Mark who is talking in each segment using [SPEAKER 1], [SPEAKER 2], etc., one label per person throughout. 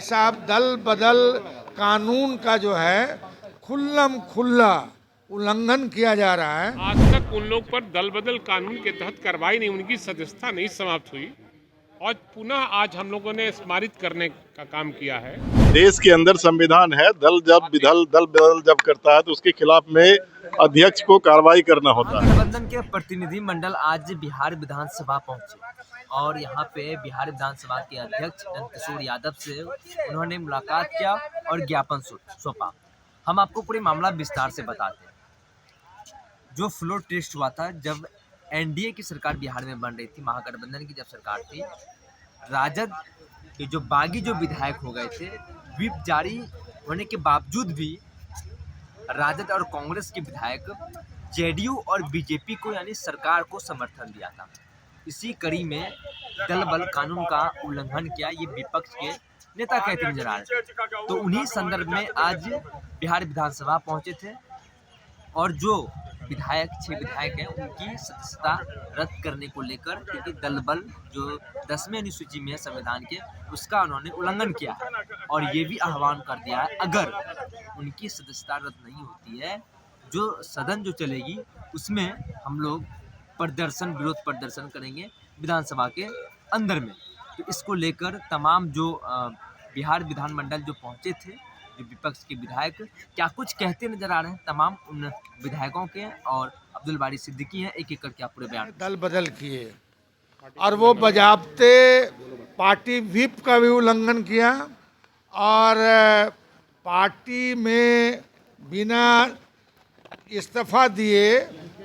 [SPEAKER 1] साहब दल बदल कानून का जो है खुल्लम खुल्ला उल्लंघन किया जा रहा है।
[SPEAKER 2] आज तक उन लोग पर दल बदल कानून के तहत कार्रवाई नहीं, उनकी सदस्यता नहीं समाप्त हुई और पुनः आज हम लोगों ने स्मारित करने का काम किया है।
[SPEAKER 3] देश के अंदर संविधान है, दल बदल जब करता है तो उसके खिलाफ में अध्यक्ष को कार्रवाई करना होता है।
[SPEAKER 4] गठबंधन के प्रतिनिधि मंडल आज बिहार विधानसभा पहुंचे और यहां पे बिहार विधानसभा के अध्यक्ष नंदकिशोर यादव से उन्होंने मुलाकात किया और ज्ञापन सौंपा। हम आपको पूरे मामला विस्तार से बताते हैं। जो फ्लोर टेस्ट हुआ था जब एनडीए की सरकार बिहार में बन रही थी, महागठबंधन की जब सरकार थी, राजद के जो बागी जो विधायक हो गए थे, व्हिप जारी होने के बावजूद भी राजद और कांग्रेस के विधायक जेडीयू और बीजेपी को यानी सरकार को समर्थन दिया था। इसी कड़ी में दल बल कानून का उल्लंघन किया, ये विपक्ष के नेता कहते नजर आ रहे थे। तो उन्हीं संदर्भ में आज बिहार विधानसभा पहुंचे थे और जो विधायक 6 विधायक हैं उनकी सदस्यता रद्द करने को लेकर, क्योंकि दल बल जो 10वें अनुसूची में है संविधान के, उसका उन्होंने उल्लंघन किया है और ये भी आह्वान कर दिया है अगर उनकी सदस्यता रद्द नहीं होती है, जो सदन जो चलेगी उसमें हम लोग विरोध प्रदर्शन करेंगे विधानसभा के अंदर में। तो इसको लेकर तमाम जो बिहार विधानमंडल जो पहुंचे थे, जो विपक्ष के विधायक क्या कुछ कहते नजर आ रहे हैं तमाम उन विधायकों के, और अब्दुल बारी सिद्दीकी हैं, एक एक करके आप पूरे बयान।
[SPEAKER 1] दल बदल किए और वो बजाबते पार्टी व्हिप का भी उल्लंघन किया और पार्टी में बिना इस्तीफा दिए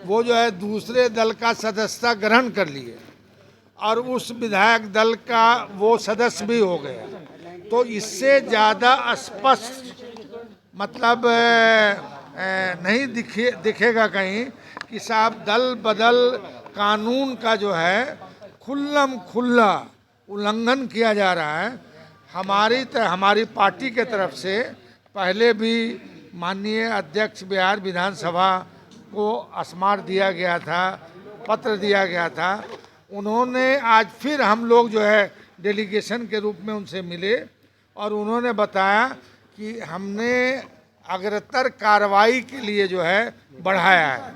[SPEAKER 1] वो जो है दूसरे दल का सदस्यता ग्रहण कर लिए और उस विधायक दल का वो सदस्य भी हो गया। तो इससे ज़्यादा स्पष्ट मतलब नहीं दिखेगा कहीं कि साहब दल बदल कानून का जो है खुल्लम खुल्ला उल्लंघन किया जा रहा है। हमारी पार्टी के तरफ से पहले भी माननीय अध्यक्ष बिहार विधानसभा को स्मार दिया गया था, पत्र दिया गया था। उन्होंने आज फिर हम लोग जो है डेलीगेशन के रूप में उनसे मिले और उन्होंने बताया कि हमने अग्रतर कार्रवाई के लिए जो है बढ़ाया है,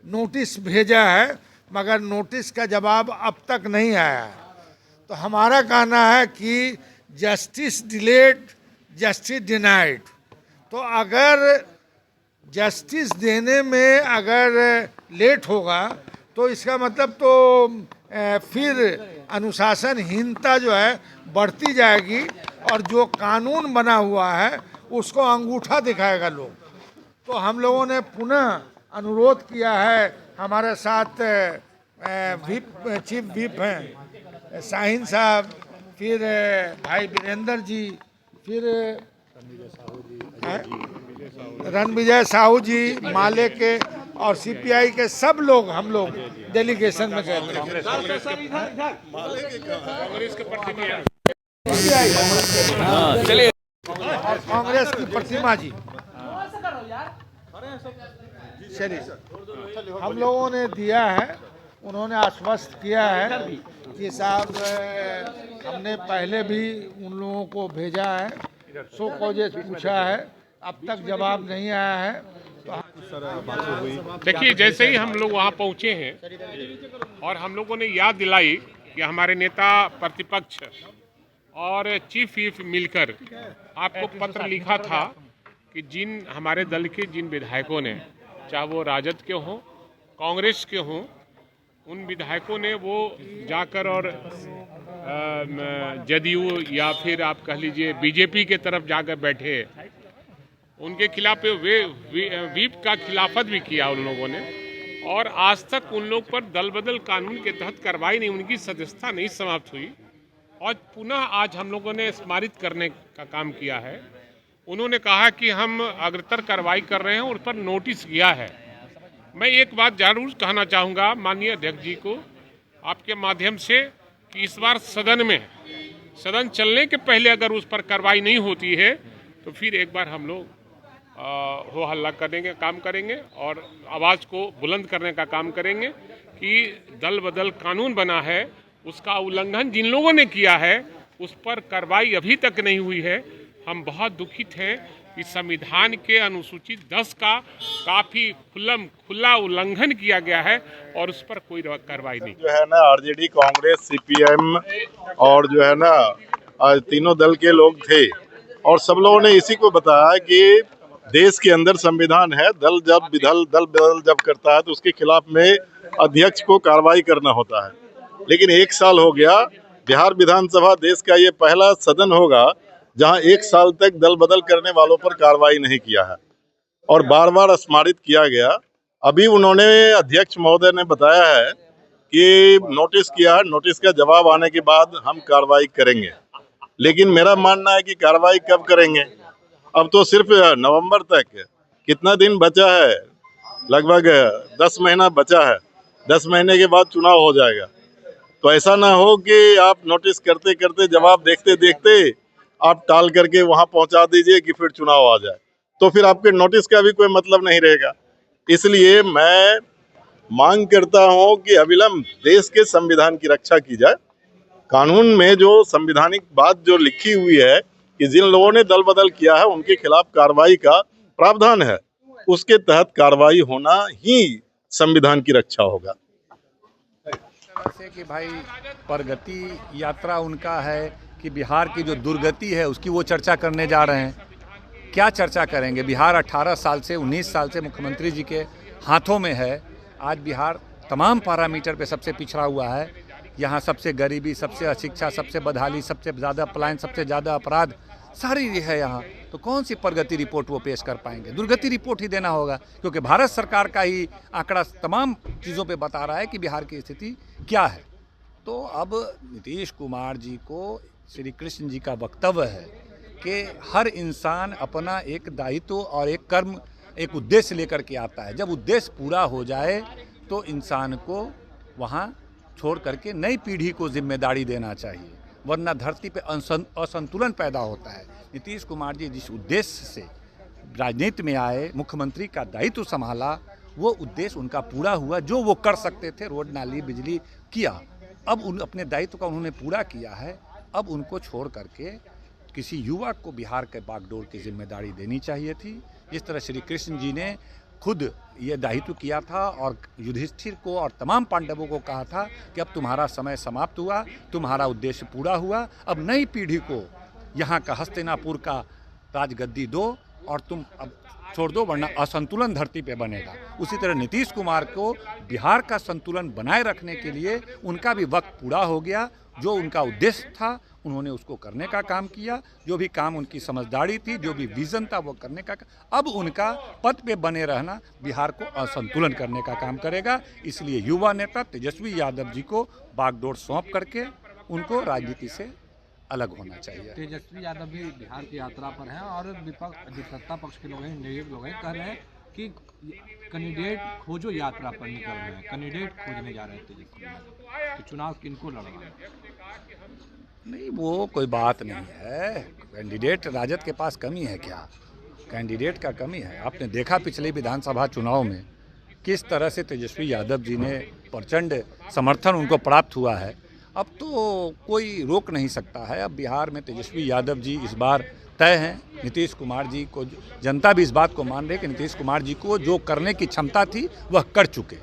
[SPEAKER 1] नोटिस भेजा है, मगर नोटिस का जवाब अब तक नहीं आया है। तो हमारा कहना है कि जस्टिस डिलेड जस्टिस डिनाइड। तो अगर जस्टिस देने में अगर लेट होगा तो इसका मतलब तो फिर अनुशासनहीनता जो है बढ़ती जाएगी और जो कानून बना हुआ है उसको अंगूठा दिखाएगा लोग। तो हम लोगों ने पुनः अनुरोध किया है, हमारे साथ चीफ व्हिप हैं शाहीन साहब, फिर भाई वीरेंद्र जी, फिर रणविजय साहू जी, माले के और सीपीआई के सब लोग, हम लोग डेलीगेशन में गए थे। चलिए और कांग्रेस की प्रतिमा जी, चलिए हम लोगों ने दिया है, उन्होंने आश्वस्त किया है कि साहब हमने पहले भी उन लोगों को भेजा है, सो कॉजेज पूछा है, अब तक जवाब नहीं आया है।
[SPEAKER 2] देखिए, जैसे ही हम लोग वहाँ पहुँचे हैं और हम लोगों ने याद दिलाई कि हमारे नेता प्रतिपक्ष और चीफ व्हिप मिलकर आपको पत्र लिखा था कि जिन हमारे दल के जिन विधायकों ने, चाहे वो राजद के हों, कांग्रेस के हों, उन विधायकों ने वो जाकर और जदयू या फिर आप कह लीजिए बीजेपी के तरफ जाकर बैठे, उनके खिलाफ वे व्हिप का खिलाफत भी किया उन लोगों ने और आज तक उन लोग पर दल बदल कानून के तहत कार्रवाई नहीं, उनकी सदस्यता नहीं समाप्त हुई और पुनः आज हम लोगों ने स्मारित करने का काम किया है। उन्होंने कहा कि हम अग्रतर कार्रवाई कर रहे हैं, उस पर नोटिस गया है। मैं एक बात जरूर कहना चाहूँगा माननीय अध्यक्ष जी को आपके माध्यम से कि इस बार सदन चलने के पहले अगर उस पर कार्रवाई नहीं होती है तो फिर एक बार हम लोग हो हल्ला करेंगे, काम करेंगे और आवाज़ को बुलंद करने का काम करेंगे कि दल बदल कानून बना है उसका उल्लंघन जिन लोगों ने किया है उस पर कार्रवाई अभी तक नहीं हुई है। हम बहुत दुखित हैं कि संविधान के अनुसूचित 10 का काफ़ी खुला उल्लंघन किया गया है और उस पर कोई कार्रवाई नहीं।
[SPEAKER 3] जो है ना आरजेडी, कांग्रेस, सीपीएम और जो है ना तीनों दल के लोग थे और सब लोगों ने इसी को बताया कि देश के अंदर संविधान है, दल बदल जब करता है तो उसके खिलाफ में अध्यक्ष को कार्रवाई करना होता है। लेकिन 1 साल हो गया, बिहार विधानसभा देश का ये पहला सदन होगा जहां 1 साल तक दल बदल करने वालों पर कार्रवाई नहीं किया है और बार बार स्मारित किया गया। अभी उन्होंने अध्यक्ष महोदय ने बताया है कि नोटिस किया, नोटिस का जवाब आने के बाद हम कार्रवाई करेंगे। लेकिन मेरा मानना है कि कार्रवाई कब करेंगे? अब तो सिर्फ नवंबर तक कितना दिन बचा है, लगभग 10 महीना बचा है। 10 महीने के बाद चुनाव हो जाएगा। तो ऐसा ना हो कि आप नोटिस करते करते जवाब देखते देखते आप टाल करके वहां पहुंचा दीजिए कि फिर चुनाव आ जाए, तो फिर आपके नोटिस का भी कोई मतलब नहीं रहेगा। इसलिए मैं मांग करता हूं कि अविलंब देश के संविधान की रक्षा की जाए। कानून में जो संवैधानिक बात जो लिखी हुई है कि जिन लोगों ने दल बदल किया है उनके खिलाफ कार्रवाई का प्रावधान है, उसके तहत कार्रवाई होना ही संविधान की रक्षा होगा।
[SPEAKER 5] से कि भाई प्रगति यात्रा उनका है कि बिहार की जो दुर्गति है उसकी वो चर्चा करने जा रहे हैं। क्या चर्चा करेंगे? बिहार 18 साल से 19 साल से मुख्यमंत्री जी के हाथों में है। आज बिहार तमाम पैरामीटर पे सबसे पिछड़ा हुआ है। यहाँ सबसे गरीबी, सबसे अशिक्षा, सबसे बदहाली, सबसे ज़्यादा पलायन, सबसे ज़्यादा अपराध सारी है यहाँ। तो कौन सी प्रगति रिपोर्ट वो पेश कर पाएंगे? दुर्गति रिपोर्ट ही देना होगा, क्योंकि भारत सरकार का ही आंकड़ा तमाम चीज़ों पे बता रहा है कि बिहार की स्थिति क्या है। तो अब नीतीश कुमार जी को श्री कृष्ण जी का वक्तव्य है कि हर इंसान अपना एक दायित्व और एक कर्म, एक उद्देश्य लेकर के आता है। जब उद्देश्य पूरा हो जाए तो इंसान को वहाँ छोड़ करके नई पीढ़ी को जिम्मेदारी देना चाहिए, वरना धरती पे असंतुलन पैदा होता है। नीतीश कुमार जी जिस उद्देश्य से राजनीति में आए, मुख्यमंत्री का दायित्व संभाला, वो उद्देश्य उनका पूरा हुआ। जो वो कर सकते थे, रोड, नाली, बिजली किया, अब उन अपने दायित्व का उन्होंने पूरा किया है। अब उनको छोड़ करके किसी युवा को बिहार के बागडोर की जिम्मेदारी देनी चाहिए थी। जिस तरह श्री कृष्ण जी ने खुद ये दायित्व किया था और युधिष्ठिर को और तमाम पांडवों को कहा था कि अब तुम्हारा समय समाप्त हुआ, तुम्हारा उद्देश्य पूरा हुआ, अब नई पीढ़ी को यहाँ का हस्तिनापुर का राजगद्दी दो और तुम अब छोड़ दो, वरना असंतुलन धरती पे बनेगा। उसी तरह नीतीश कुमार को बिहार का संतुलन बनाए रखने के लिए उनका भी वक्त पूरा हो गया। जो उनका उद्देश्य था उन्होंने उसको करने का काम किया। जो भी काम उनकी समझदारी थी, जो भी विजन था वो करने का। अब उनका पद पे बने रहना बिहार को असंतुलन करने का काम करेगा। इसलिए युवा नेता तेजस्वी यादव जी को बागडोर सौंप करके उनको राजनीति से अलग होना चाहिए।
[SPEAKER 6] तेजस्वी यादव भी बिहार की यात्रा पर हैं और विपक्ष, सत्ता पक्ष के लोग हैं, नेगेटिव लोग हैं, कह रहे हैं कि कैंडिडेट खोजो, यात्रा पर निकल रहे हैं, कैंडिडेट खोजने जा रहे हैं तेजस्वी यादव, तो चुनाव किनको लड़वाना?
[SPEAKER 5] नहीं, वो कोई बात नहीं है। कैंडिडेट राजद के पास कमी है क्या? कैंडिडेट का कमी है। आपने देखा पिछले विधानसभा चुनाव में किस तरह से तेजस्वी यादव जी ने प्रचंड समर्थन उनको प्राप्त हुआ है। अब तो कोई रोक नहीं सकता है। अब बिहार में तेजस्वी यादव जी इस बार तय हैं। नीतीश कुमार जी को, जनता भी इस बात को मान रही है कि नीतीश कुमार जी को जो करने की क्षमता थी वह कर चुके।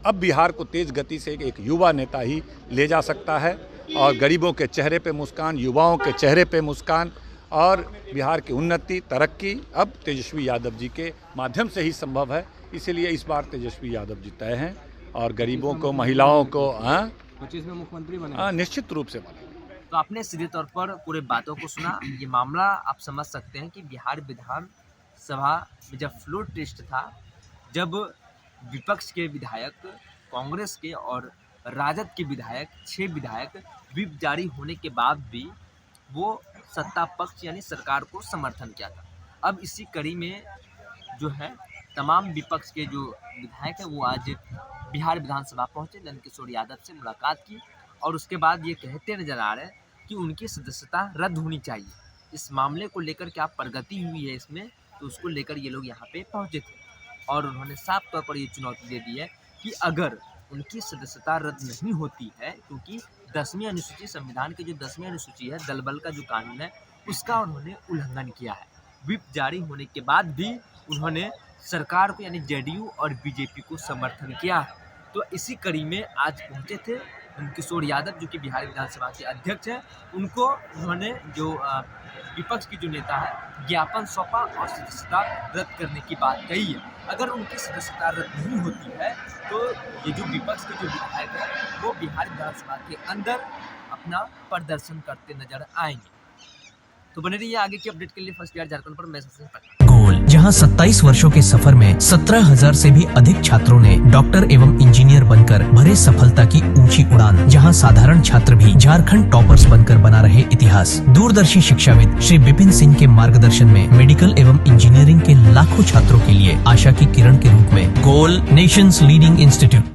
[SPEAKER 5] अब बिहार को तेज गति से एक युवा नेता ही ले जा सकता है और गरीबों के चेहरे पे मुस्कान, युवाओं के चेहरे पे मुस्कान और बिहार की उन्नति, तरक्की अब तेजस्वी यादव जी के माध्यम से ही संभव है। इसीलिए इस बार तेजस्वी यादव जी तय हैं और गरीबों को, महिलाओं को
[SPEAKER 6] 25 में मुख्यमंत्री बने,
[SPEAKER 5] निश्चित रूप से बने।
[SPEAKER 4] तो आपने सीधे तौर पर पूरे बातों को सुना। ये मामला आप समझ सकते हैं कि बिहार विधानसभा में जब फ्लोर टेस्ट था, जब विपक्ष के विधायक, कांग्रेस के और राजद के विधायक, 6 विधायक व्हिप जारी होने के बाद भी वो सत्ता पक्ष यानी सरकार को समर्थन किया था। अब इसी कड़ी में जो है तमाम विपक्ष के जो विधायक हैं वो आज बिहार विधानसभा पहुंचे, नंदकिशोर यादव से मुलाकात की और उसके बाद ये कहते नजर आ रहे हैं कि उनकी सदस्यता रद्द होनी चाहिए। इस मामले को लेकर क्या प्रगति हुई है इसमें, तो उसको लेकर ये लोग यहाँ पे पहुँचे थे और उन्होंने साफ तौर पर ये चुनौती दे दी है कि अगर उनकी सदस्यता रद्द नहीं होती है, क्योंकि 10वीं अनुसूची, संविधान की जो 10वीं अनुसूची है, दल बल का जो कानून है, उसका उन्होंने उल्लंघन किया है। व्हिप जारी होने के बाद भी उन्होंने सरकार को यानी जेडीयू और बीजेपी को समर्थन किया। तो इसी कड़ी में आज पहुंचे थे किशोर यादव, जो कि बिहार विधानसभा के अध्यक्ष हैं। उनको उन्होंने जो विपक्ष की जो नेता है ज्ञापन सौंपा और सदस्यता रद्द करने की बात कही है। अगर उनकी सदस्यता रद्द नहीं होती है तो ये जो विपक्ष के जो विधायक हैं वो बिहार विधानसभा के अंदर अपना प्रदर्शन करते नजर आएंगे। तो बने रहिए आगे की अपडेट के लिए फर्स्ट बिहार झारखंड पर। मैं सबसे पटना
[SPEAKER 7] गोल, जहां 27 वर्षों के सफर में 17,000 से भी अधिक छात्रों ने डॉक्टर एवं इंजीनियर बनकर भरे सफलता की ऊंची उड़ान, जहां साधारण छात्र भी झारखंड टॉपर्स बनकर बना रहे इतिहास। दूरदर्शी शिक्षाविद श्री विपिन सिंह के मार्गदर्शन में मेडिकल एवं इंजीनियरिंग के लाखों छात्रों के लिए आशा की किरण के रूप में गोल, नेशंस लीडिंग इंस्टीट्यूट।